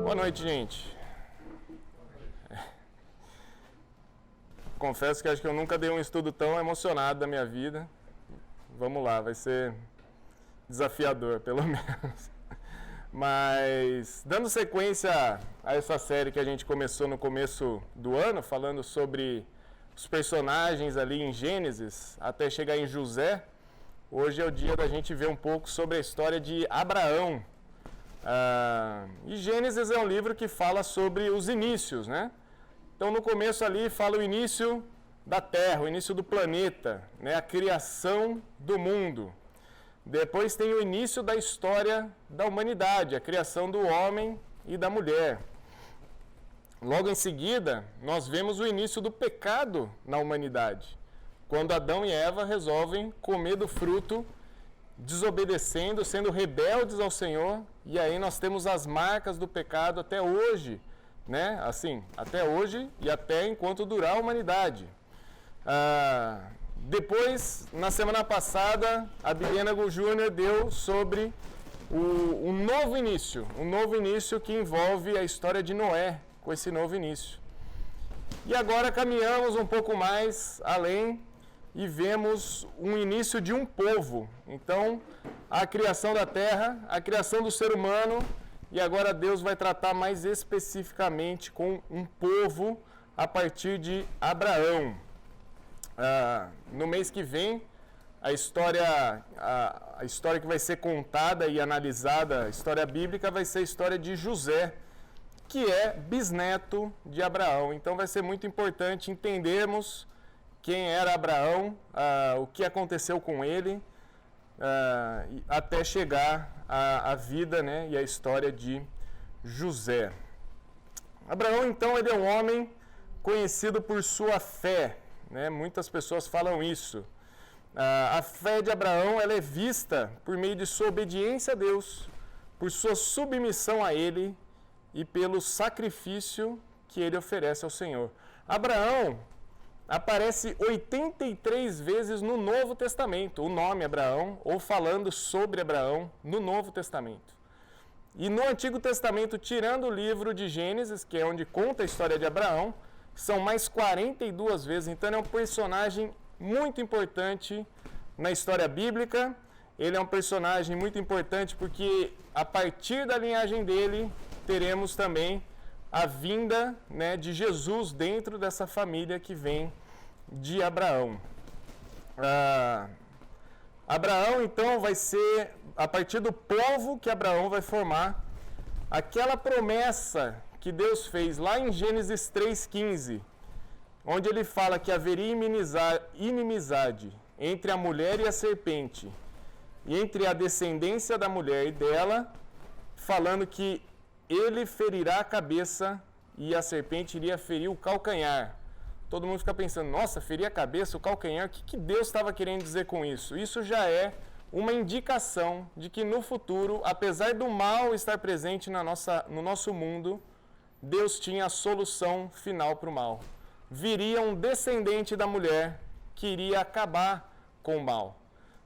Boa noite, gente. Confesso que acho que eu nunca dei um estudo tão emocionado da minha vida. Vamos lá, vai ser desafiador, pelo menos. Mas, dando sequência a essa série que a gente começou no começo do ano, falando sobre os personagens ali em Gênesis, até chegar em José, hoje é o dia da gente ver um pouco sobre a história de Abraão. E Gênesis é um livro que fala sobre os inícios, né? Então, no começo ali fala o início da Terra, o início do planeta, né? A criação do mundo. Depois tem o início da história da humanidade, a criação do homem e da mulher. Logo em seguida, nós vemos o início do pecado na humanidade, quando Adão e Eva resolvem comer do fruto, desobedecendo, sendo rebeldes ao Senhor, e aí nós temos as marcas do pecado até hoje, né? Assim, até hoje e até enquanto durar a humanidade. Depois, na semana passada, a Bibiana Júnior deu sobre um novo início que envolve a história de Noé, com esse novo início. E agora caminhamos um pouco mais além e vemos um início de um povo. Então, a criação da terra, a criação do ser humano, e agora Deus vai tratar mais especificamente com um povo a partir de Abraão. No mês que vem, a história que vai ser contada e analisada, a história bíblica, vai ser a história de José, que é bisneto de Abraão. Então vai ser muito importante entendermos quem era Abraão, o que aconteceu com ele, até chegar à vida, né, e à história de José. Abraão, então, ele é um homem conhecido por sua fé, né? Muitas pessoas falam isso. A fé de Abraão ela é vista por meio de sua obediência a Deus, por sua submissão a Ele e pelo sacrifício que ele oferece ao Senhor. Abraão aparece 83 vezes no Novo Testamento, o nome Abraão, ou falando sobre Abraão no Novo Testamento. E no Antigo Testamento, tirando o livro de Gênesis, que é onde conta a história de Abraão, são mais 42 vezes. Então, ele é um personagem muito importante na história bíblica. Ele é um personagem muito importante porque, a partir da linhagem dele, teremos também a vinda, né, de Jesus dentro dessa família que vem de Abraão. Abraão, então, vai ser, a partir do povo que Abraão vai formar, aquela promessa que Deus fez lá em Gênesis 3,15, onde ele fala que haveria inimizade entre a mulher e a serpente, e entre a descendência da mulher e dela, falando que ele ferirá a cabeça e a serpente iria ferir o calcanhar. Todo mundo fica pensando, nossa, ferir a cabeça, o calcanhar, o que Deus estava querendo dizer com isso? Isso já é uma indicação de que no futuro, apesar do mal estar presente no nosso mundo, Deus tinha a solução final para o mal. Viria um descendente da mulher que iria acabar com o mal,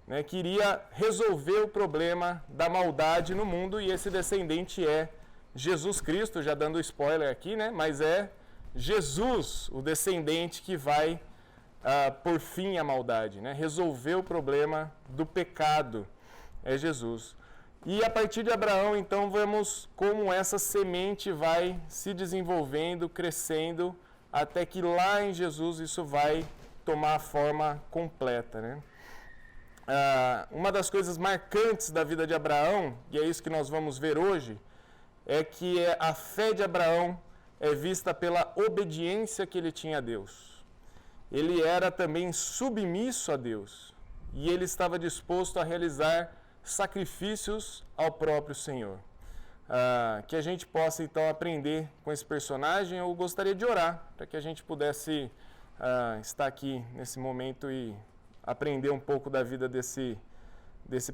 né? Que iria resolver o problema da maldade no mundo, e esse descendente é Jesus Cristo, já dando spoiler aqui, né? Mas é Jesus, o descendente que vai por fim à maldade, né? Resolver o problema do pecado é Jesus. E a partir de Abraão, então, vemos como essa semente vai se desenvolvendo, crescendo, até que lá em Jesus isso vai tomar a forma completa, né? Uma das coisas marcantes da vida de Abraão, e é isso que nós vamos ver hoje, é que a fé de Abraão é vista pela obediência que ele tinha a Deus. Ele era também submisso a Deus, e ele estava disposto a realizar sacrifícios ao próprio Senhor. Que a gente possa então aprender com esse personagem. Eu gostaria de orar para que a gente pudesse estar aqui nesse momento e aprender um pouco da vida desse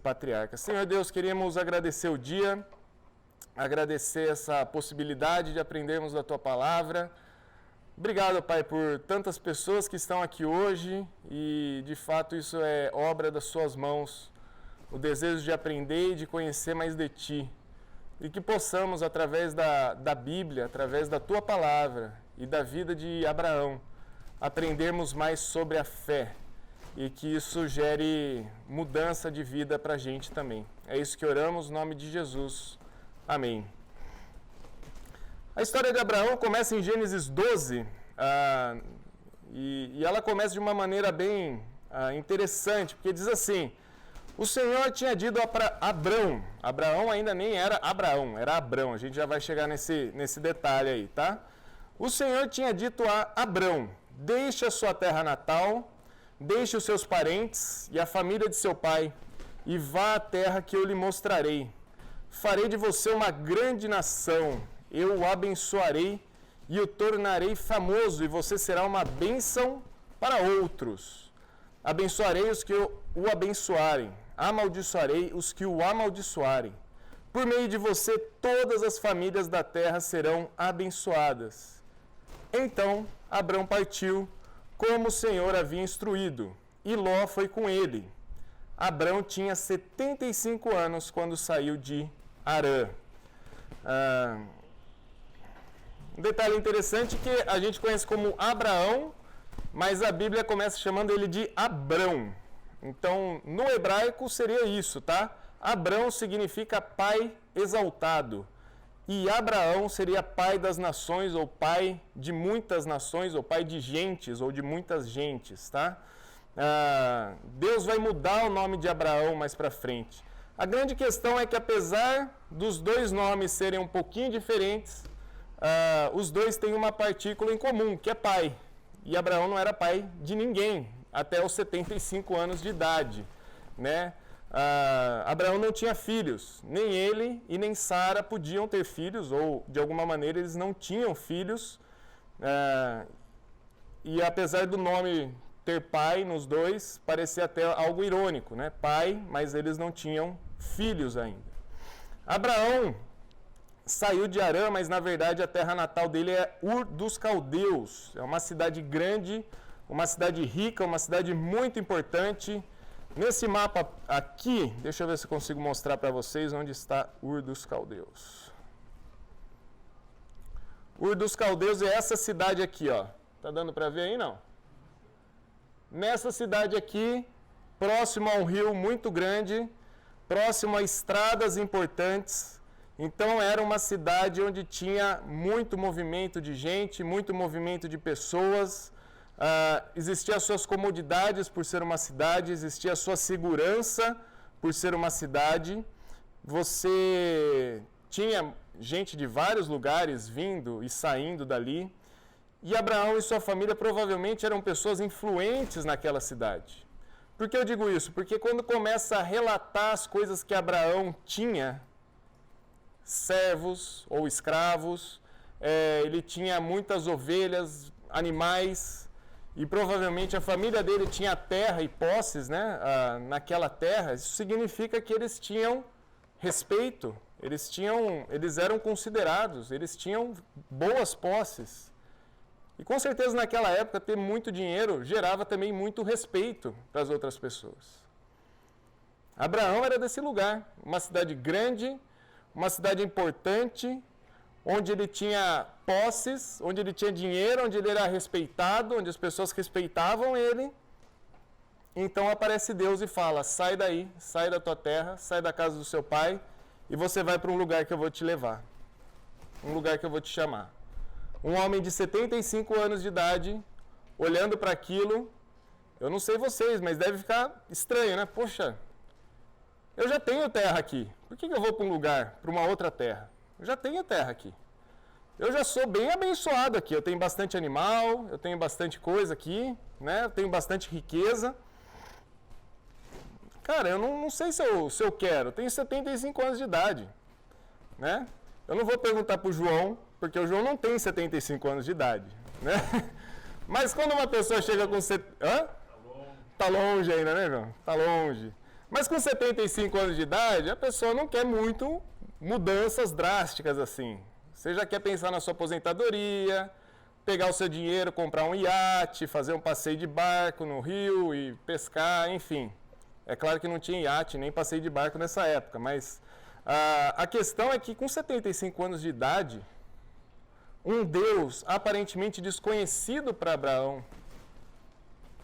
patriarca. Senhor Deus, queríamos agradecer o dia, agradecer essa possibilidade de aprendermos da Tua Palavra. Obrigado, Pai, por tantas pessoas que estão aqui hoje e, de fato, isso é obra das Suas mãos, o desejo de aprender e de conhecer mais de Ti. e que possamos, através da Bíblia, através da Tua Palavra e da vida de Abraão, aprendermos mais sobre a fé e que isso gere mudança de vida para a gente também. É isso que oramos, no nome de Jesus. Amém. A história de Abraão começa em Gênesis 12, e ela começa de uma maneira bem interessante, porque diz assim: o Senhor tinha dito para Abrão, Abraão ainda nem era Abraão, era Abrão, a gente já vai chegar nesse detalhe aí, tá? O Senhor tinha dito a Abrão: deixe a sua terra natal, deixe os seus parentes e a família de seu pai, e vá à terra que eu lhe mostrarei. Farei de você uma grande nação, eu o abençoarei e o tornarei famoso, e você será uma bênção para outros. Abençoarei os que o abençoarem, amaldiçoarei os que o amaldiçoarem. Por meio de você, todas as famílias da terra serão abençoadas. Então Abrão partiu, como o Senhor havia instruído, e Ló foi com ele. Abrão tinha 75 anos quando saiu de Harã. Um detalhe interessante que a gente conhece como Abraão, mas a Bíblia começa chamando ele de Abrão. Então, no hebraico seria isso, tá? Abrão significa pai exaltado. E Abraão seria pai das nações, ou pai de muitas nações, ou pai de gentes, ou de muitas gentes, tá? Deus vai mudar o nome de Abraão mais para frente. A grande questão é que, apesar dos dois nomes serem um pouquinho diferentes, os dois têm uma partícula em comum, que é pai. E Abraão não era pai de ninguém até os 75 anos de idade, né? Abraão não tinha filhos, nem ele e nem Sara podiam ter filhos, ou de alguma maneira eles não tinham filhos. E apesar do nome ter pai nos dois, parecia até algo irônico, né? Pai, mas eles não tinham filhos ainda. Abraão saiu de Harã, mas na verdade a terra natal dele é Ur dos Caldeus. É uma cidade grande, uma cidade rica, uma cidade muito importante. Nesse mapa aqui, deixa eu ver se eu consigo mostrar para vocês onde está Ur dos Caldeus. Ur dos Caldeus é essa cidade aqui, ó. Tá dando para ver aí, não? Nessa cidade aqui, próximo a um rio muito grande, próximo a estradas importantes. Então era uma cidade onde tinha muito movimento de gente, muito movimento de pessoas. Existiam as suas comodidades por ser uma cidade, existia a sua segurança por ser uma cidade. Você tinha gente de vários lugares vindo e saindo dali. E Abraão e sua família provavelmente eram pessoas influentes naquela cidade. Por que eu digo isso? Porque quando começa a relatar as coisas que Abraão tinha, servos ou escravos, ele tinha muitas ovelhas, animais, e provavelmente a família dele tinha terra e posses, né, naquela terra. Isso significa que eles tinham respeito, eles eram considerados, eles tinham boas posses. E com certeza naquela época ter muito dinheiro gerava também muito respeito para as outras pessoas. Abraão era desse lugar, uma cidade grande, uma cidade importante, onde ele tinha posses, onde ele tinha dinheiro, onde ele era respeitado, onde as pessoas respeitavam ele. Então aparece Deus e fala: sai daí, sai da tua terra, sai da casa do seu pai e você vai para um lugar que eu vou te levar, um lugar que eu vou te chamar. Um homem de 75 anos de idade, olhando para aquilo, eu não sei vocês, mas deve ficar estranho, né? Poxa, eu já tenho terra aqui, por que eu vou para um lugar, para uma outra terra? Eu já tenho terra aqui. Eu já sou bem abençoado aqui, eu tenho bastante animal, eu tenho bastante coisa aqui, né? Eu tenho bastante riqueza. Cara, eu não sei se eu quero, eu tenho 75 anos de idade, né? Eu não vou perguntar para o João, porque o João não tem 75 anos de idade, né? Mas quando uma pessoa chega com... Tá longe ainda, né, João? Tá longe. Mas com 75 anos de idade, a pessoa não quer muito mudanças drásticas assim. Você já quer pensar na sua aposentadoria, pegar o seu dinheiro, comprar um iate, fazer um passeio de barco no rio e pescar, enfim. É claro que não tinha iate nem passeio de barco nessa época, mas A questão é que com 75 anos de idade, um Deus aparentemente desconhecido para Abraão,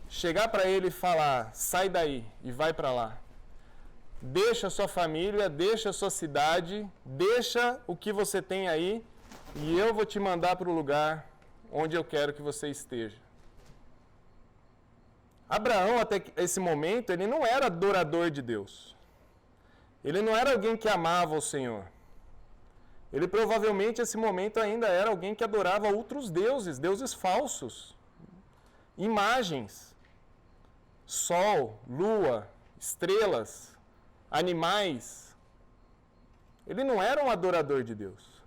chegar para ele e falar, sai daí e vai para lá. Deixa a sua família, deixa a sua cidade, deixa o que você tem aí e eu vou te mandar para o lugar onde eu quero que você esteja. Abraão, até esse momento, ele não era adorador de Deus. Ele não era alguém que amava o Senhor. Ele provavelmente, nesse momento, ainda era alguém que adorava outros deuses, deuses falsos, imagens, sol, lua, estrelas, animais. Ele não era um adorador de Deus.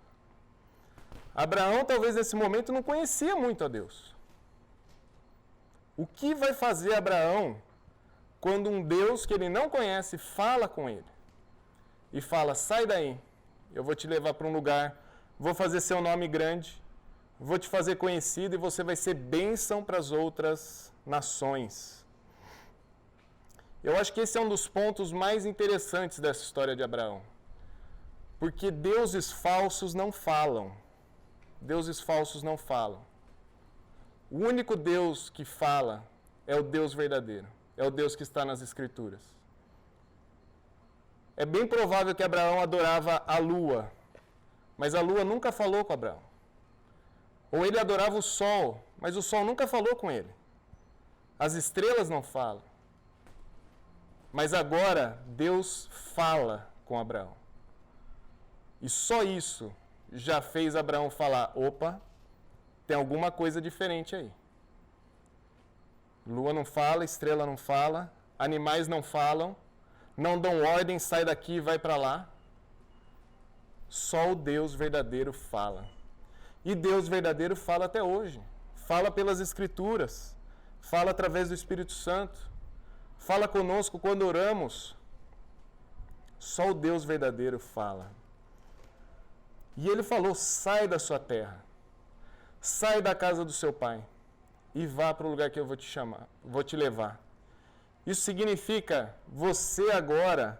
Abraão, talvez nesse momento, não conhecia muito a Deus. O que vai fazer Abraão quando um Deus que ele não conhece fala com ele? E fala, sai daí, eu vou te levar para um lugar, vou fazer seu nome grande, vou te fazer conhecido e você vai ser bênção para as outras nações. Eu acho que esse é um dos pontos mais interessantes dessa história de Abraão. Porque deuses falsos não falam. Deuses falsos não falam. O único Deus que fala é o Deus verdadeiro. É o Deus que está nas Escrituras. É bem provável que Abraão adorava a lua, mas a lua nunca falou com Abraão. Ou ele adorava o sol, mas o sol nunca falou com ele. As estrelas não falam. Mas agora Deus fala com Abraão. E só isso já fez Abraão falar, opa, tem alguma coisa diferente aí. Lua não fala, estrela não fala, animais não falam, não dão ordem, sai daqui e vai para lá. Só o Deus verdadeiro fala. E Deus verdadeiro fala até hoje. Fala pelas Escrituras. Fala através do Espírito Santo. Fala conosco quando oramos. Só o Deus verdadeiro fala. E ele falou, sai da sua terra. Sai da casa do seu pai. E vá para o lugar que eu vou te chamar, vou te levar. Isso significa, você agora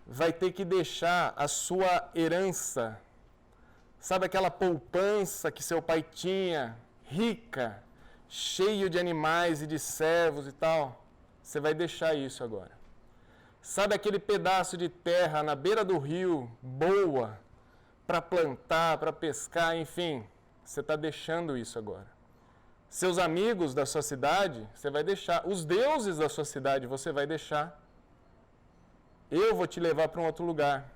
vai ter que deixar a sua herança, sabe aquela poupança que seu pai tinha, rica, cheio de animais e de servos e tal? Você vai deixar isso agora. Sabe aquele pedaço de terra na beira do rio, boa, para plantar, para pescar, enfim, você está deixando isso agora. Seus amigos da sua cidade, você vai deixar. Os deuses da sua cidade, você vai deixar. Eu vou te levar para um outro lugar.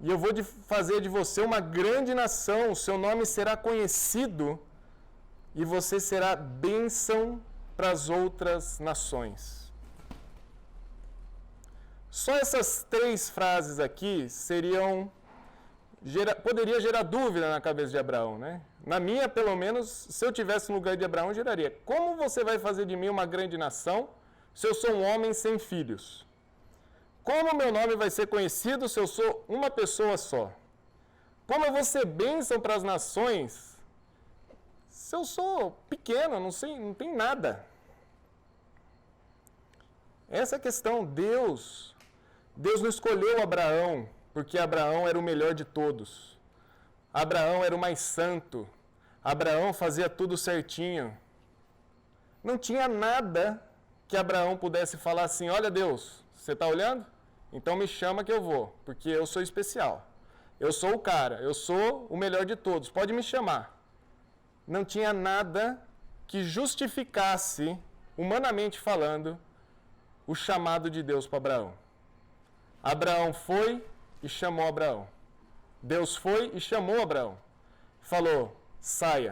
E eu vou fazer de você uma grande nação. O seu nome será conhecido e você será bênção para as outras nações. Só essas 3 frases aqui poderia gerar dúvida na cabeça de Abraão, né? Na minha, pelo menos, se eu tivesse no lugar de Abraão, geraria. Como você vai fazer de mim uma grande nação se eu sou um homem sem filhos? Como meu nome vai ser conhecido se eu sou uma pessoa só? Como eu vou ser bênção para as nações se eu sou pequeno, não tem nada? Essa é a questão. Deus não escolheu Abraão porque Abraão era o melhor de todos. Abraão era o mais santo. Abraão fazia tudo certinho. Não tinha nada que Abraão pudesse falar assim, olha Deus, você está olhando? Então me chama que eu vou, porque eu sou especial. Eu sou o cara, eu sou o melhor de todos, pode me chamar. Não tinha nada que justificasse, humanamente falando, o chamado de Deus para Abraão. Abraão foi e chamou Abraão. Deus foi e chamou Abraão. Falou, sai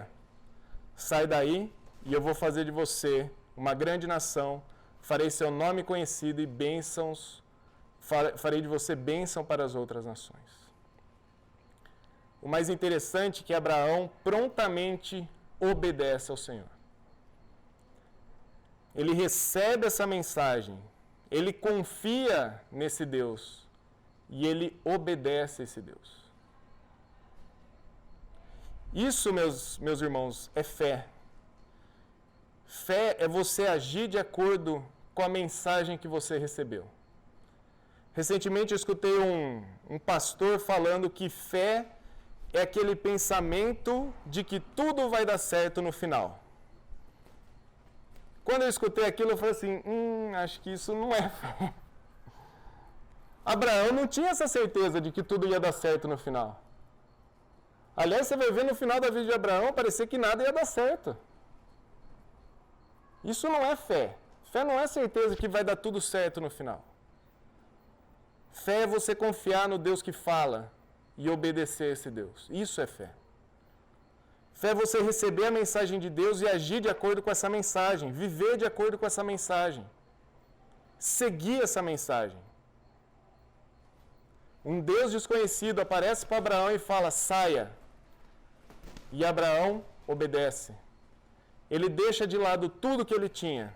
daí e eu vou fazer de você uma grande nação, farei seu nome conhecido e bênçãos, farei de você bênção para as outras nações. O mais interessante é que Abraão prontamente obedece ao Senhor. Ele recebe essa mensagem, ele confia nesse Deus e ele obedece a esse Deus. Isso, meus irmãos, é fé. Fé é você agir de acordo com a mensagem que você recebeu. Recentemente eu escutei um pastor falando que fé é aquele pensamento de que tudo vai dar certo no final. Quando eu escutei aquilo, eu falei assim, acho que isso não é fé. Abraão não tinha essa certeza de que tudo ia dar certo no final. Aliás, você vai ver no final da vida de Abraão, parecia que nada ia dar certo. Isso não é fé. Fé não é certeza que vai dar tudo certo no final. Fé é você confiar no Deus que fala e obedecer a esse Deus. Isso é fé. Fé é você receber a mensagem de Deus e agir de acordo com essa mensagem, viver de acordo com essa mensagem, seguir essa mensagem. Um Deus desconhecido aparece para Abraão e fala, saia. E Abraão obedece. Ele deixa de lado tudo que ele tinha.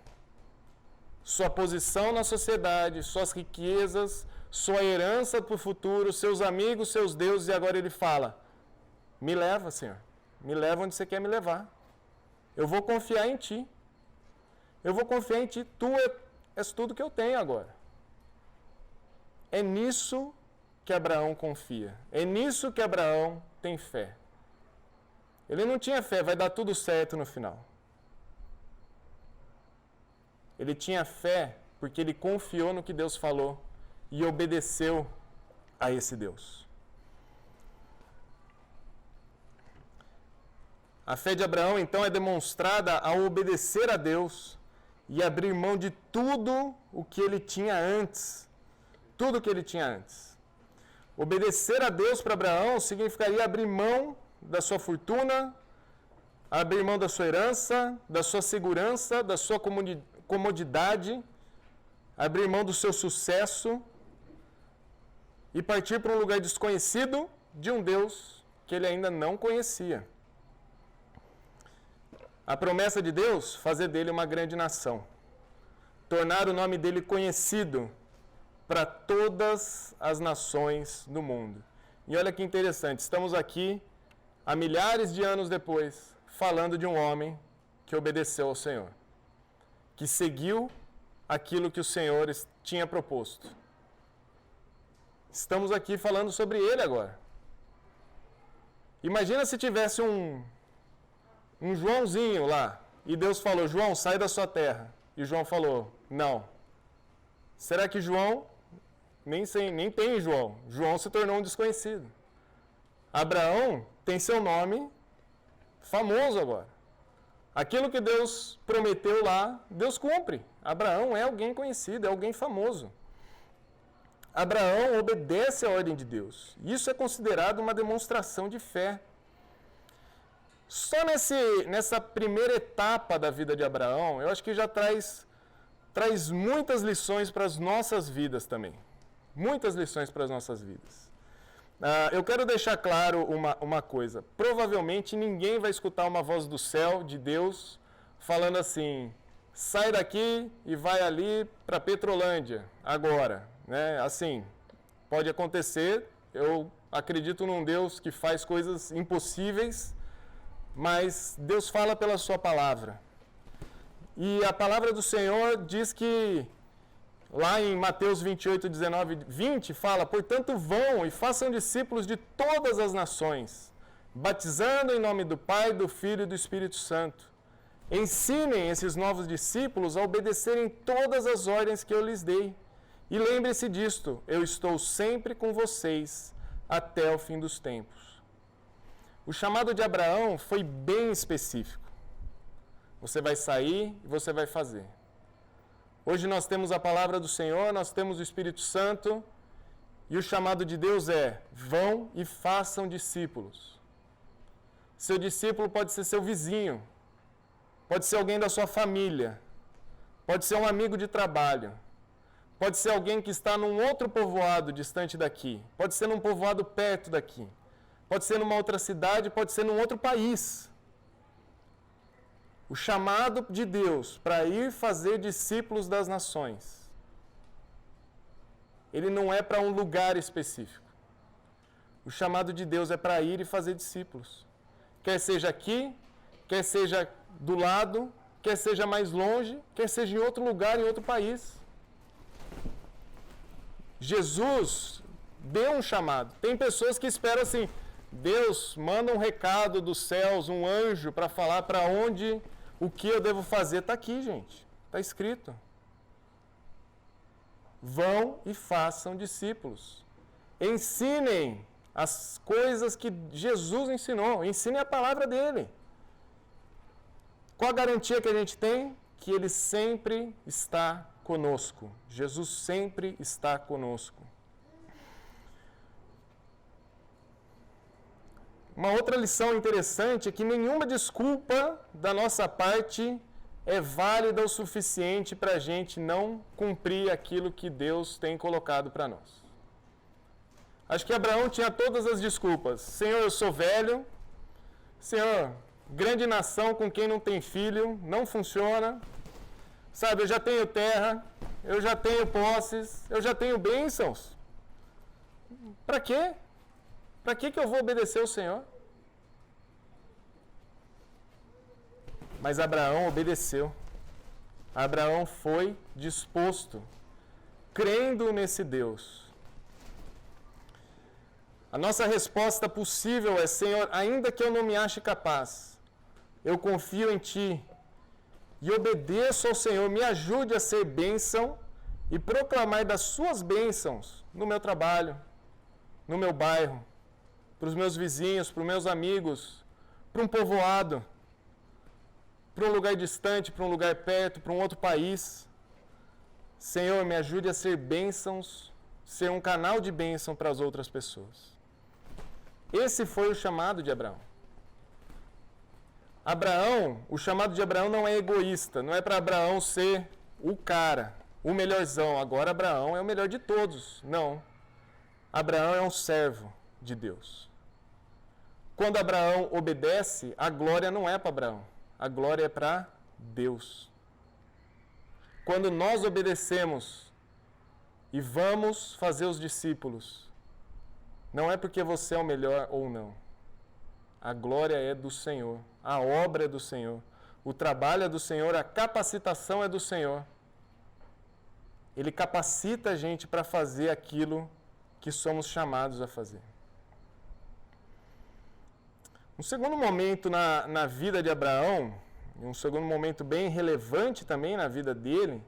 Sua posição na sociedade, suas riquezas, sua herança para o futuro, seus amigos, seus deuses, e agora ele fala, me leva, Senhor. Me leva onde você quer me levar. Eu vou confiar em Ti. Eu vou confiar em Ti. Tu és tudo que eu tenho agora. É nisso que Abraão confia. É nisso que Abraão tem fé. Ele não tinha fé, vai dar tudo certo no final. Ele tinha fé porque ele confiou no que Deus falou e obedeceu a esse Deus. A fé de Abraão, então, é demonstrada ao obedecer a Deus e abrir mão de tudo o que ele tinha antes. Tudo o que ele tinha antes. Obedecer a Deus para Abraão significaria abrir mão da sua fortuna, abrir mão da sua herança, da sua segurança, da sua comodidade, abrir mão do seu sucesso e partir para um lugar desconhecido de um Deus que ele ainda não conhecia. A promessa de Deus, fazer dele uma grande nação. Tornar o nome dele conhecido para todas as nações do mundo. E olha que interessante, estamos aqui, há milhares de anos depois, falando de um homem que obedeceu ao Senhor. Que seguiu aquilo que o Senhor tinha proposto. Estamos aqui falando sobre ele agora. Imagina se tivesse um Joãozinho lá, e Deus falou, João, sai da sua terra. E João falou, não. Será que João, nem tem João, João se tornou um desconhecido. Abraão tem seu nome famoso agora. Aquilo que Deus prometeu lá, Deus cumpre. Abraão é alguém conhecido, é alguém famoso. Abraão obedece à ordem de Deus. Isso é considerado uma demonstração de fé. Só nessa primeira etapa da vida de Abraão, eu acho que já traz muitas lições para as nossas vidas também. Muitas lições para as nossas vidas. Eu quero deixar claro uma coisa. Provavelmente ninguém vai escutar uma voz do céu, de Deus, falando assim, sai daqui e vai ali para Petrolândia, agora. Né? Assim, pode acontecer, eu acredito num Deus que faz coisas impossíveis, mas Deus fala pela sua palavra. E a palavra do Senhor diz que, lá em Mateus 28, 19 e 20, fala, portanto vão e façam discípulos de todas as nações, batizando em nome do Pai, do Filho e do Espírito Santo. Ensinem esses novos discípulos a obedecerem todas as ordens que eu lhes dei. E lembre-se disto, eu estou sempre com vocês até o fim dos tempos. O chamado de Abraão foi bem específico. Você vai sair e você vai fazer. Hoje nós temos a palavra do Senhor, nós temos o Espírito Santo, e o chamado de Deus é, vão e façam discípulos. Seu discípulo pode ser seu vizinho, pode ser alguém da sua família, pode ser um amigo de trabalho, pode ser alguém que está num outro povoado distante daqui, pode ser num povoado perto daqui. Pode ser numa outra cidade, pode ser num outro país. O chamado de Deus para ir fazer discípulos das nações, ele não é para um lugar específico. O chamado de Deus é para ir e fazer discípulos. Quer seja aqui, quer seja do lado, quer seja mais longe, quer seja em outro lugar, em outro país. Jesus deu um chamado. Tem pessoas que esperam assim, Deus manda um recado dos céus, um anjo para falar para onde, o que eu devo fazer. Está aqui, gente. Está escrito. Vão e façam discípulos. Ensinem as coisas que Jesus ensinou. Ensinem a palavra dele. Qual a garantia que a gente tem? Que ele sempre está conosco. Jesus sempre está conosco. Uma outra lição interessante é que nenhuma desculpa da nossa parte é válida o suficiente para a gente não cumprir aquilo que Deus tem colocado para nós. Acho que Abraão tinha todas as desculpas. Senhor, eu sou velho. Senhor, grande nação com quem não tem filho, não funciona. Sabe, eu já tenho terra, eu já tenho posses, eu já tenho bênçãos. Para quê? Para que eu vou obedecer ao Senhor? Mas Abraão obedeceu. Abraão foi disposto, crendo nesse Deus. A nossa resposta possível é: Senhor, ainda que eu não me ache capaz, eu confio em Ti e obedeço ao Senhor. Me ajude a ser bênção e proclamar das Suas bênçãos no meu trabalho, no meu bairro, para os meus vizinhos, para os meus amigos, para um povoado, para um lugar distante, para um lugar perto, para um outro país. Senhor, me ajude a ser bênçãos, ser um canal de bênção para as outras pessoas. Esse foi o chamado de Abraão. O chamado de Abraão não é egoísta, não é para Abraão ser o cara, o melhorzão. Agora Abraão é o melhor de todos. Não. Abraão é um servo de Deus. Quando Abraão obedece, a glória não é para Abraão, a glória é para Deus. Quando nós obedecemos e vamos fazer os discípulos, não é porque você é o melhor ou não. A glória é do Senhor, a obra é do Senhor, o trabalho é do Senhor, a capacitação é do Senhor. Ele capacita a gente para fazer aquilo que somos chamados a fazer. Um segundo momento na vida de Abraão, um segundo momento bem relevante também na vida dele,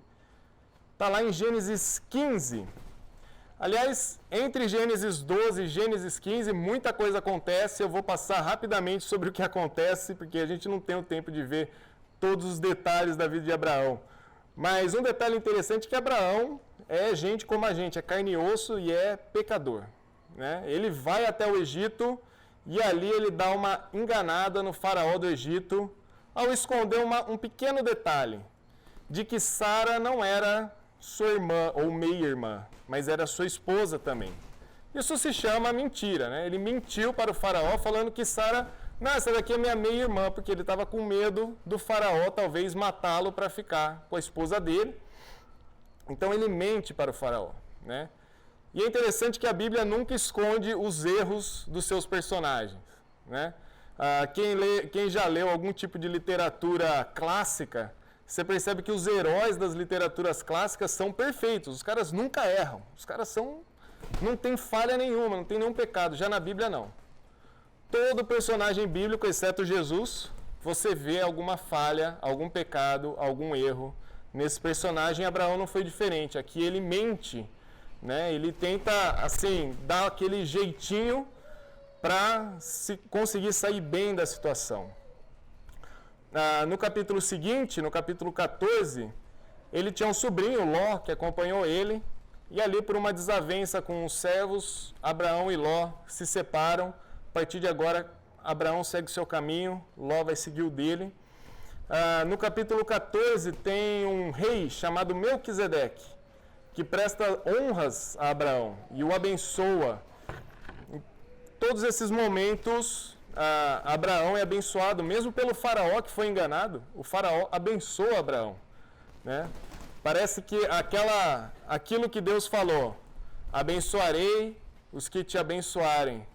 está lá em Gênesis 15. Aliás, entre Gênesis 12 e Gênesis 15, muita coisa acontece. Eu vou passar rapidamente sobre o que acontece, porque a gente não tem o tempo de ver todos os detalhes da vida de Abraão. Mas um detalhe interessante é que Abraão é gente como a gente, é carne e osso e é pecador, né? Ele vai até o Egito e ali ele dá uma enganada no faraó do Egito ao esconder um pequeno detalhe, de que Sara não era sua irmã ou meia-irmã, mas era sua esposa também. Isso se chama mentira, né? Ele mentiu para o faraó falando que Sara, não, essa daqui é minha meia-irmã, porque ele estava com medo do faraó talvez matá-lo para ficar com a esposa dele. Então ele mente para o faraó, né? E é interessante que a Bíblia nunca esconde os erros dos seus personagens, né? Quem já leu algum tipo de literatura clássica, você percebe que os heróis das literaturas clássicas são perfeitos. Os caras nunca erram. Os caras não tem falha nenhuma, não tem nenhum pecado. Já na Bíblia, não. Todo personagem bíblico, exceto Jesus, você vê alguma falha, algum pecado, algum erro. Nesse personagem, Abraão não foi diferente. Aqui ele mente, né? Ele tenta, assim, dar aquele jeitinho para conseguir sair bem da situação. No capítulo seguinte, no capítulo 14, ele tinha um sobrinho, Ló, que acompanhou ele, e ali por uma desavença com os servos, Abraão e Ló se separam. A partir de agora, Abraão segue o seu caminho, Ló vai seguir o dele. No capítulo 14 tem um rei chamado Melquisedeque, que presta honras a Abraão e o abençoa. Em todos esses momentos, Abraão é abençoado, mesmo pelo faraó que foi enganado. O faraó abençoa Abraão, né? Parece que aquilo que Deus falou, abençoarei os que te abençoarem,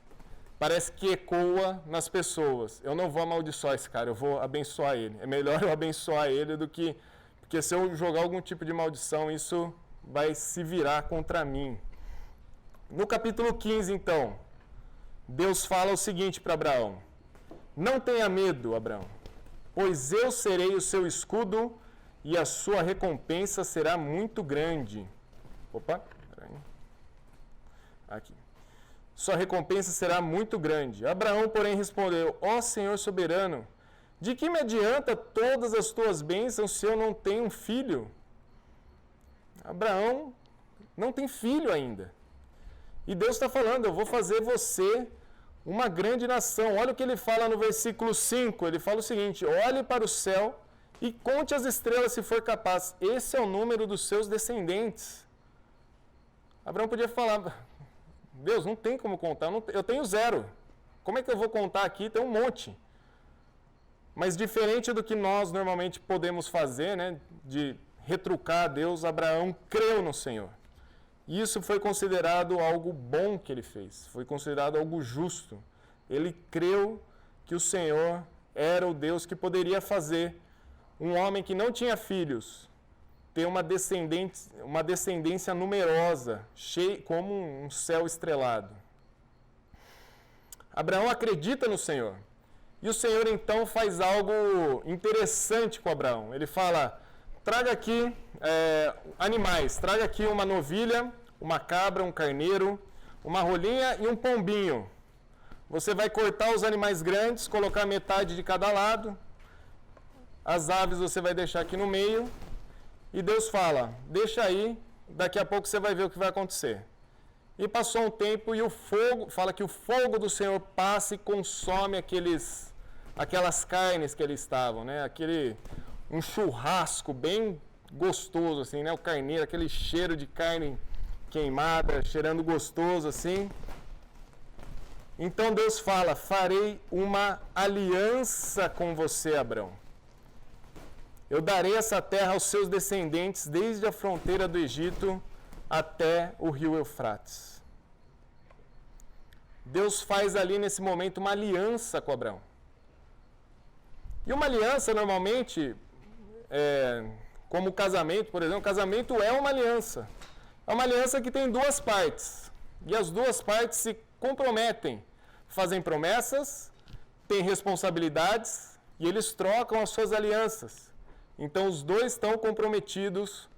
parece que ecoa nas pessoas. Eu não vou amaldiçoar esse cara, eu vou abençoar ele. É melhor eu abençoar ele do que... Porque se eu jogar algum tipo de maldição, isso vai se virar contra mim. No capítulo 15, então, Deus fala o seguinte para Abraão: não tenha medo, Abraão, pois eu serei o seu escudo e a sua recompensa será muito grande. Opa, peraí. Aqui. Sua recompensa será muito grande. Abraão, porém, respondeu: ó Senhor soberano, de que me adianta todas as tuas bênçãos se eu não tenho um filho? Abraão não tem filho ainda. E Deus está falando: eu vou fazer você uma grande nação. Olha o que ele fala no versículo 5. Ele fala o seguinte: olhe para o céu e conte as estrelas se for capaz. Esse é o número dos seus descendentes. Abraão podia falar: Deus, não tem como contar, eu tenho 0. Como é que eu vou contar aqui? Tem um monte. Mas diferente do que nós normalmente podemos fazer, né, de retrucar a Deus, Abraão creu no Senhor. E isso foi considerado algo bom que ele fez, foi considerado algo justo. Ele creu que o Senhor era o Deus que poderia fazer um homem que não tinha filhos ter uma descendência numerosa, cheia, como um céu estrelado. Abraão acredita no Senhor. E o Senhor então faz algo interessante com Abraão. Ele fala: traga aqui animais, traga aqui uma novilha, uma cabra, um carneiro, uma rolinha e um pombinho. Você vai cortar os animais grandes, colocar metade de cada lado. As aves você vai deixar aqui no meio. E Deus fala: deixa aí, daqui a pouco você vai ver o que vai acontecer. E passou um tempo e o fogo, fala que o fogo do Senhor passa e consome aquelas carnes que ali estavam, né? Um churrasco bem gostoso, assim, né? O carneiro, aquele cheiro de carne queimada, cheirando gostoso, assim. Então Deus fala: farei uma aliança com você, Abraão. Eu darei essa terra aos seus descendentes desde a fronteira do Egito até o rio Eufrates. Deus faz ali nesse momento uma aliança com Abraão. E uma aliança normalmente, como o casamento, por exemplo, o casamento é uma aliança. É uma aliança que tem duas partes. E as duas partes se comprometem, fazem promessas, têm responsabilidades e eles trocam as suas alianças. Então os dois estão comprometidos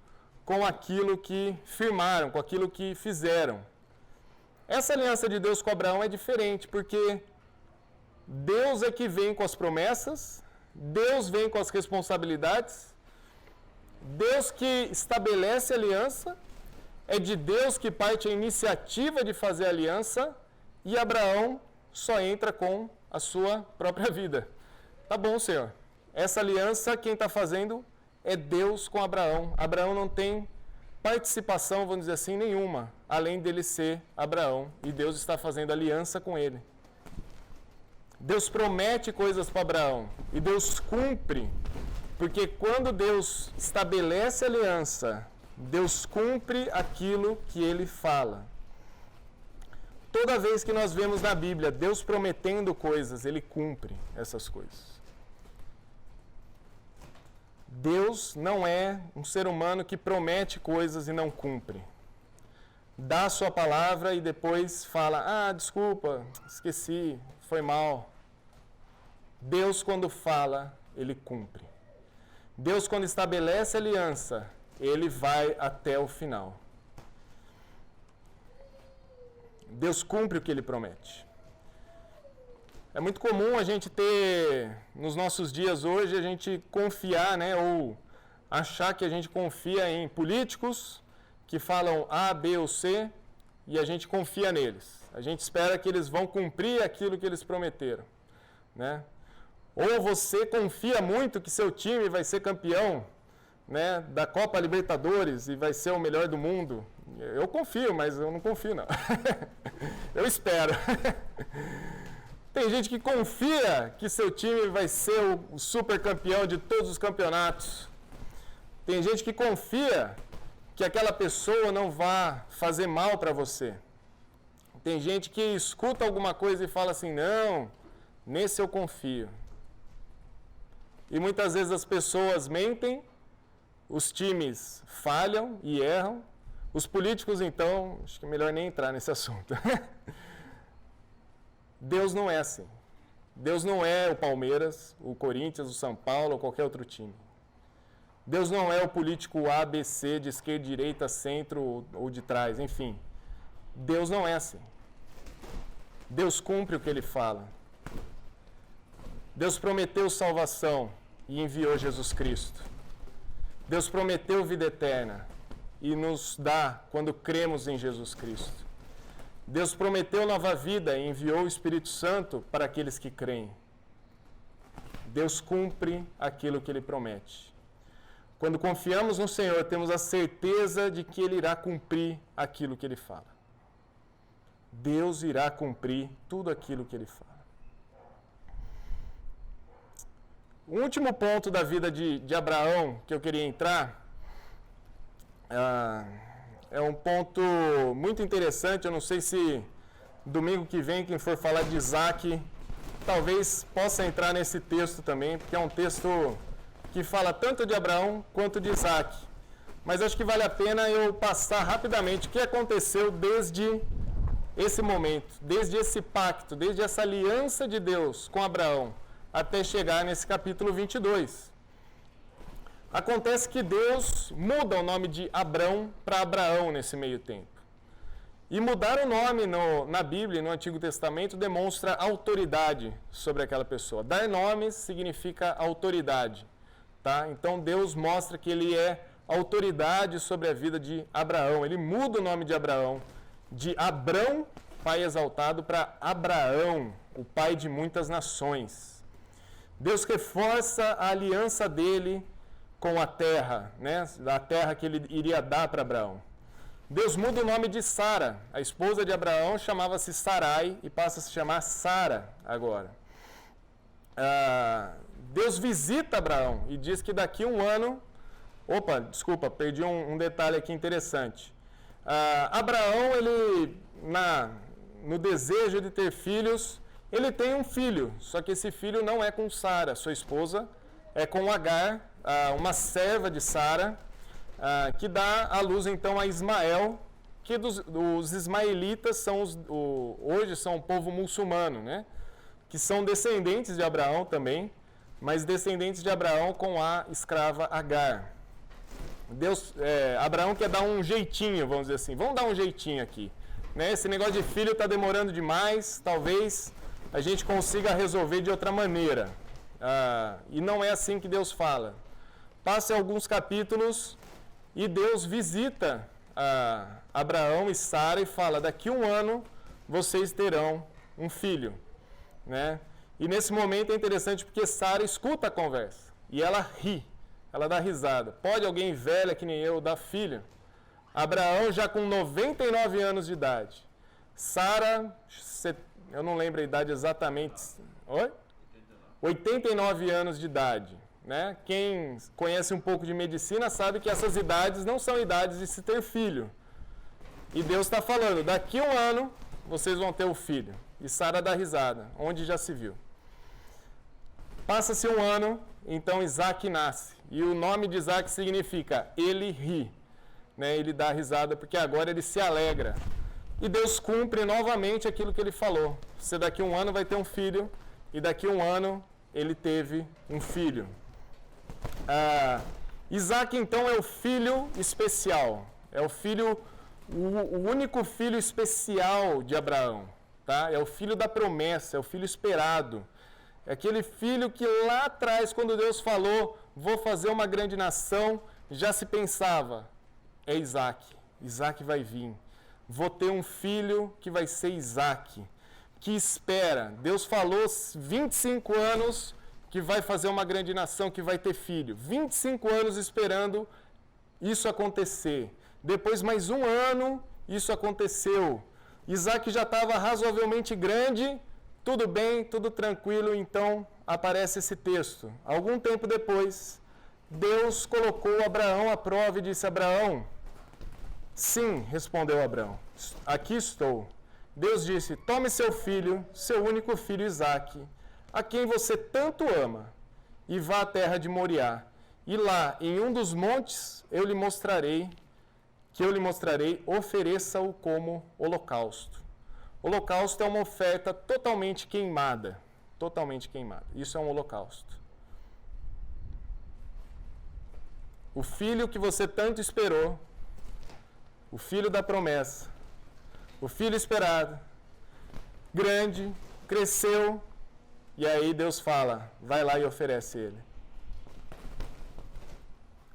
com aquilo que firmaram, com aquilo que fizeram. Essa aliança de Deus com Abraão é diferente, porque Deus é que vem com as promessas, Deus vem com as responsabilidades, Deus que estabelece a aliança, é de Deus que parte a iniciativa de fazer a aliança, e Abraão só entra com a sua própria vida. Tá bom, Senhor. Essa aliança, quem está fazendo é Deus com Abraão. Abraão não tem participação, vamos dizer assim, nenhuma, além dele ser Abraão. E Deus está fazendo aliança com ele. Deus promete coisas para Abraão e Deus cumpre, porque quando Deus estabelece aliança, Deus cumpre aquilo que ele fala. Toda vez que nós vemos na Bíblia Deus prometendo coisas, ele cumpre essas coisas. Deus não é um ser humano que promete coisas e não cumpre. Dá a sua palavra e depois fala: desculpa, esqueci, foi mal. Deus, quando fala, ele cumpre. Deus, quando estabelece aliança, ele vai até o final. Deus cumpre o que ele promete. É muito comum a gente ter, nos nossos dias hoje, a gente confiar, né, ou achar que a gente confia em políticos que falam A, B ou C e a gente confia neles. A gente espera que eles vão cumprir aquilo que eles prometeram, né? Ou você confia muito que seu time vai ser campeão, né, da Copa Libertadores e vai ser o melhor do mundo. Eu confio, mas eu não confio não. Eu espero. Tem gente que confia que seu time vai ser o super campeão de todos os campeonatos. Tem gente que confia que aquela pessoa não vai fazer mal para você. Tem gente que escuta alguma coisa e fala assim: não, nesse eu confio. E muitas vezes as pessoas mentem, os times falham e erram, Os políticos, então, acho que é melhor nem entrar nesse assunto. Deus não é assim. Deus não é o Palmeiras, o Corinthians, o São Paulo ou qualquer outro time. Deus não é o político A, B, C, de esquerda, direita, centro ou de trás, enfim. Deus não é assim. Deus cumpre o que Ele fala. Deus prometeu salvação e enviou Jesus Cristo. Deus prometeu vida eterna e nos dá quando cremos em Jesus Cristo. Deus prometeu nova vida e enviou o Espírito Santo para aqueles que creem. Deus cumpre aquilo que Ele promete. Quando confiamos no Senhor, temos a certeza de que Ele irá cumprir aquilo que Ele fala. Deus irá cumprir tudo aquilo que Ele fala. O último ponto da vida de Abraão que eu queria entrar é um ponto muito interessante. Eu não sei se domingo que vem, quem for falar de Isaac, talvez possa entrar nesse texto também, porque é um texto que fala tanto de Abraão quanto de Isaac. Mas acho que vale a pena eu passar rapidamente o que aconteceu desde esse momento, desde esse pacto, desde essa aliança de Deus com Abraão, até chegar nesse capítulo 22. Acontece que Deus muda o nome de Abrão para Abraão nesse meio tempo. E mudar o nome na Bíblia, no Antigo Testamento, demonstra autoridade sobre aquela pessoa. Dar nomes significa autoridade. Tá? Então Deus mostra que Ele é autoridade sobre a vida de Abraão. Ele muda o nome de Abraão de Abrão, pai exaltado, para Abraão, o pai de muitas nações. Deus reforça a aliança dele com a terra, né? A terra que ele iria dar para Abraão. Deus muda o nome de Sara. A esposa de Abraão chamava-se Sarai e passa a se chamar Sara agora. Deus visita Abraão e diz que daqui a um ano... Opa, desculpa, perdi um detalhe aqui interessante. Abraão, ele, no desejo de ter filhos, ele tem um filho, só que esse filho não é com Sara, sua esposa, é com Agar, uma serva de Sara, que dá à luz então a Ismael, que os ismaelitas hoje são um povo muçulmano, né? Que são descendentes de Abraão também, mas descendentes de Abraão com a escrava Agar. Abraão quer dar um jeitinho, vamos dizer assim, vamos dar um jeitinho aqui. Né? Esse negócio de filho está demorando demais, talvez a gente consiga resolver de outra maneira. E não é assim que Deus fala. Passa alguns capítulos e Deus visita Abraão e Sara e fala, daqui a um ano vocês terão um filho. Né? E nesse momento é interessante porque Sara escuta a conversa e ela ri, ela dá risada. Pode alguém velha que nem eu dar filho? Abraão já com 99 anos de idade. Sara, eu não lembro a idade exatamente. Oi? 89 anos de idade. Né? Quem conhece um pouco de medicina sabe que essas idades não são idades de se ter filho. E Deus está falando, daqui a um ano vocês vão ter o filho. E Sara dá risada, onde já se viu. Passa-se um ano, então Isaac nasce. E o nome de Isaac significa ele ri. Né? Ele dá risada porque agora ele se alegra. E Deus cumpre novamente aquilo que ele falou. Você daqui a um ano vai ter um filho, e daqui a um ano ele teve um filho. Isaac então é o filho especial. É o único filho especial de Abraão. Tá? É o filho da promessa, é o filho esperado. É aquele filho que lá atrás, quando Deus falou, vou fazer uma grande nação, já se pensava, é Isaac. Isaac vai vir. Vou ter um filho que vai ser Isaac. Que espera. Deus falou 25 anos que vai fazer uma grande nação, que vai ter filho. 25 anos esperando isso acontecer. Depois mais um ano, isso aconteceu. Isaac já estava razoavelmente grande, tudo bem, tudo tranquilo, então aparece esse texto. Algum tempo depois, Deus colocou Abraão à prova e disse, Abraão, sim, respondeu Abraão, aqui estou. Deus disse, tome seu filho, seu único filho Isaac, a quem você tanto ama, e vá à terra de Moriá. E lá, em um dos montes, eu lhe mostrarei que eu lhe mostrarei, ofereça-o como holocausto. Holocausto é uma oferta totalmente queimada. Totalmente queimada. Isso é um holocausto. O filho que você tanto esperou, o filho da promessa, o filho esperado, grande, cresceu, e aí Deus fala, vai lá e oferece ele.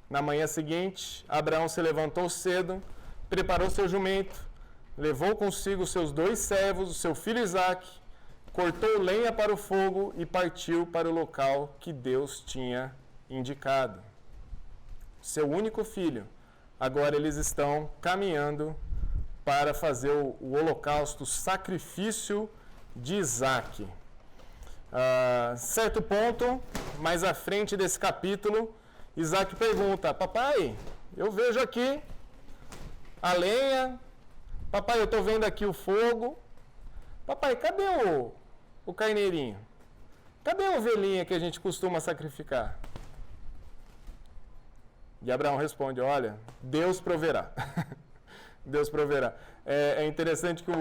Na manhã seguinte, Abraão se levantou cedo, preparou seu jumento, levou consigo seus 2 servos, o seu filho Isaque, cortou lenha para o fogo e partiu para o local que Deus tinha indicado. Seu único filho. Agora eles estão caminhando para fazer o holocausto, o sacrifício de Isaque. Certo ponto, mais à frente desse capítulo, Isaque pergunta, papai, eu vejo aqui a lenha, papai, eu estou vendo aqui o fogo, papai, cadê o carneirinho? Cadê a ovelhinha que a gente costuma sacrificar? E Abraão responde, olha, Deus proverá. Deus proverá. É interessante que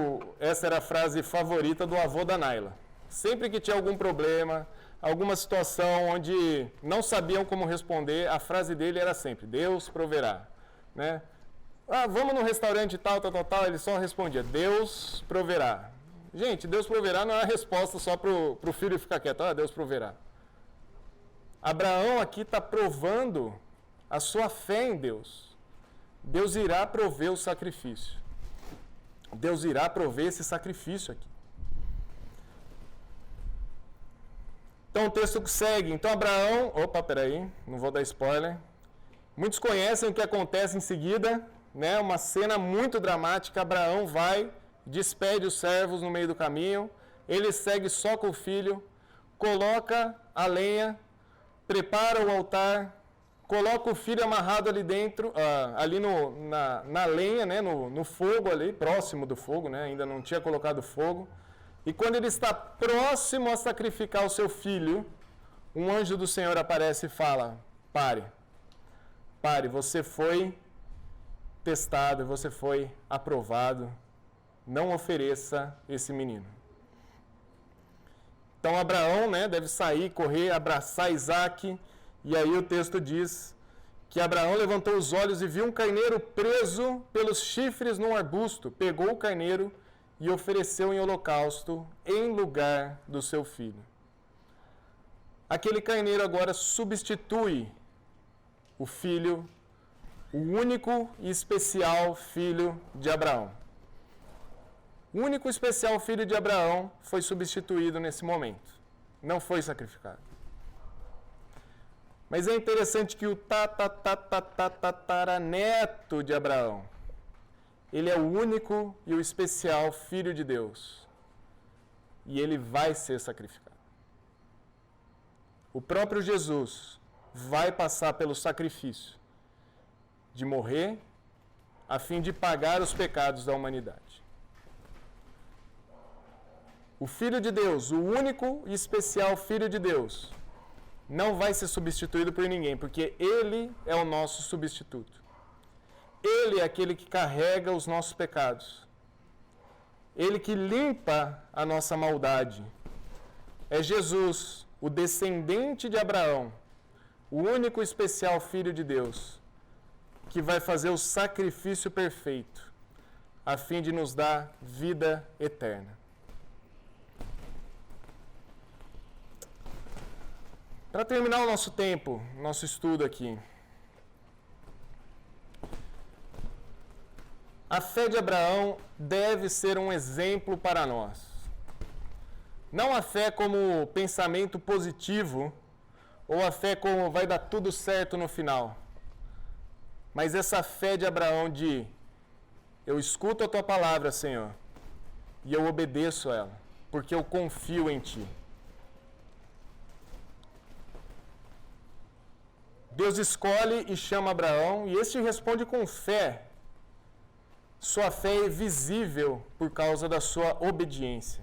essa era a frase favorita do avô da Naila. Sempre que tinha algum problema, alguma situação onde não sabiam como responder, a frase dele era sempre, Deus proverá. Né? Vamos no restaurante tal, ele só respondia, Deus proverá. Gente, Deus proverá não é a resposta só para o filho ficar quieto, Deus proverá. Abraão aqui está provando a sua fé em Deus. Deus irá prover o sacrifício. Deus irá prover esse sacrifício aqui. Então o texto segue. Então Abraão... não vou dar spoiler. Muitos conhecem o que acontece em seguida, né? Uma cena muito dramática. Abraão vai, despede os servos no meio do caminho, ele segue só com o filho, coloca a lenha, prepara o altar, coloca o filho amarrado ali dentro, ali na lenha, né, no fogo ali, próximo do fogo, né, ainda não tinha colocado fogo. E quando ele está próximo a sacrificar o seu filho, um anjo do Senhor aparece e fala, pare, você foi testado, você foi aprovado, não ofereça esse menino. Então Abraão, né, deve sair, correr, abraçar Isaque. E aí o texto diz que Abraão levantou os olhos e viu um carneiro preso pelos chifres num arbusto. Pegou o carneiro e ofereceu em holocausto em lugar do seu filho. Aquele carneiro agora substitui o filho, o único e especial filho de Abraão. O único e especial filho de Abraão foi substituído nesse momento. Não foi sacrificado. Mas é interessante que o tataraneto de Abraão, ele é o único e o especial filho de Deus. E ele vai ser sacrificado. O próprio Jesus vai passar pelo sacrifício de morrer a fim de pagar os pecados da humanidade. O Filho de Deus, o único e especial Filho de Deus, não vai ser substituído por ninguém, porque Ele é o nosso substituto. Ele é aquele que carrega os nossos pecados. Ele que limpa a nossa maldade. É Jesus, o descendente de Abraão, o único e especial Filho de Deus, que vai fazer o sacrifício perfeito, a fim de nos dar vida eterna. Para terminar o nosso tempo, nosso estudo aqui. A fé de Abraão deve ser um exemplo para nós. Não a fé como pensamento positivo, ou a fé como vai dar tudo certo no final. Mas essa fé de Abraão de eu escuto a tua palavra, Senhor, e eu obedeço a ela, porque eu confio em ti. Deus escolhe e chama Abraão, e este responde com fé. Sua fé é visível por causa da sua obediência.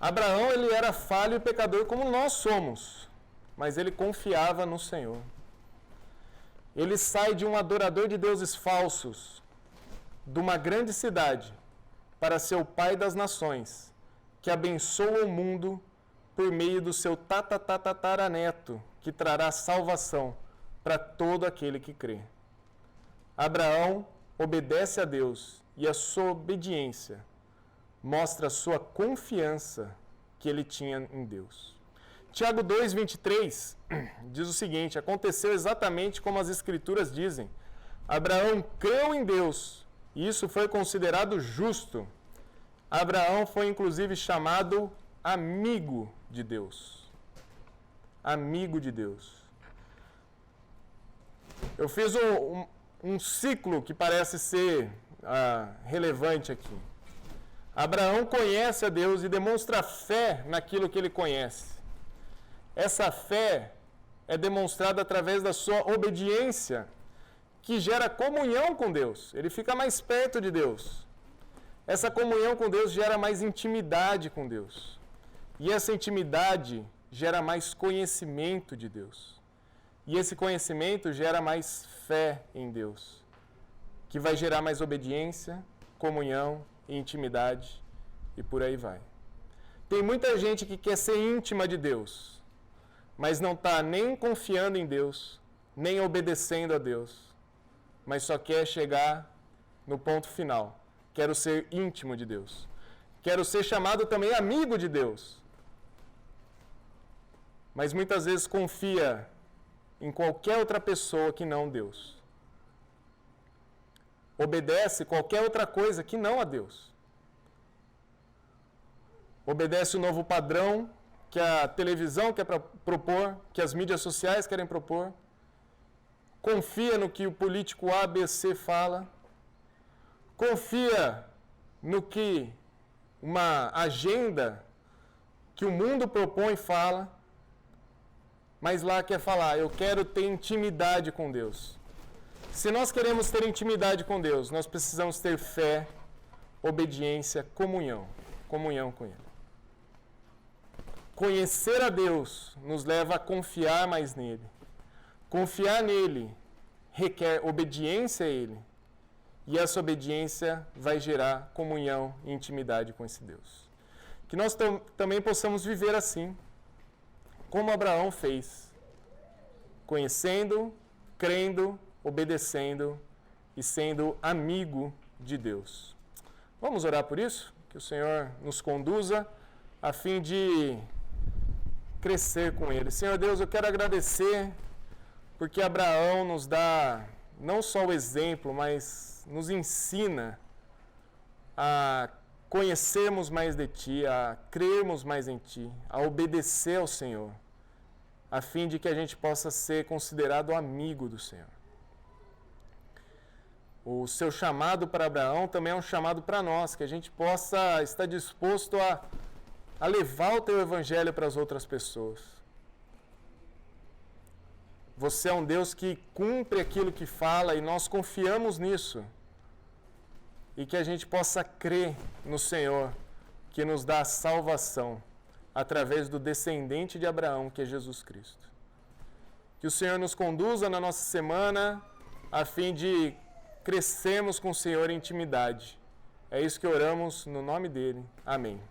Abraão, ele era falho e pecador como nós somos, mas ele confiava no Senhor. ele sai de um adorador de deuses falsos, de uma grande cidade, para ser o pai das nações, que abençoa o mundo por meio do seu tatataraneto, que trará salvação para todo aquele que crê. Abraão obedece a Deus e a sua obediência mostra a sua confiança que ele tinha em Deus. Tiago 2:23 diz o seguinte: aconteceu exatamente como as Escrituras dizem. Abraão creu em Deus e isso foi considerado justo. Abraão foi inclusive chamado amigo de Deus. Amigo de Deus. Eu fiz um ciclo que parece ser relevante aqui. Abraão conhece a Deus e demonstra fé naquilo que ele conhece. Essa fé é demonstrada através da sua obediência, que gera comunhão com Deus. Ele fica mais perto de Deus. Essa comunhão com Deus gera mais intimidade com Deus. E essa intimidade gera mais conhecimento de Deus. E esse conhecimento gera mais fé em Deus, que vai gerar mais obediência, comunhão e intimidade, e por aí vai. Tem muita gente que quer ser íntima de Deus, mas não está nem confiando em Deus, nem obedecendo a Deus, mas só quer chegar no ponto final. Quero ser íntimo de Deus. Quero ser chamado também amigo de Deus. Mas muitas vezes confia em qualquer outra pessoa que não Deus. Obedece qualquer outra coisa que não a Deus. Obedece o novo padrão que a televisão quer propor, que as mídias sociais querem propor. Confia no que o político ABC fala. Confia no que uma agenda que o mundo propõe fala. Mas lá quer falar, eu quero ter intimidade com Deus. Se nós queremos ter intimidade com Deus, nós precisamos ter fé, obediência, comunhão com Ele. Conhecer a Deus nos leva a confiar mais nele. Confiar nele requer obediência a Ele. E essa obediência vai gerar comunhão e intimidade com esse Deus. Que nós também possamos viver assim, como Abraão fez, conhecendo, crendo, obedecendo e sendo amigo de Deus. Vamos orar por isso? Que o Senhor nos conduza a fim de crescer com Ele. Senhor Deus, eu quero agradecer porque Abraão nos dá não só o exemplo, mas nos ensina a conhecermos mais de Ti, a crermos mais em Ti, a obedecer ao Senhor, a fim de que a gente possa ser considerado amigo do Senhor. O seu chamado para Abraão também é um chamado para nós, que a gente possa estar disposto a levar o Teu Evangelho para as outras pessoas. Você é um Deus que cumpre aquilo que fala e nós confiamos nisso. E que a gente possa crer no Senhor, que nos dá a salvação através do descendente de Abraão, que é Jesus Cristo. Que o Senhor nos conduza na nossa semana, a fim de crescermos com o Senhor em intimidade. É isso que oramos no nome dele. Amém.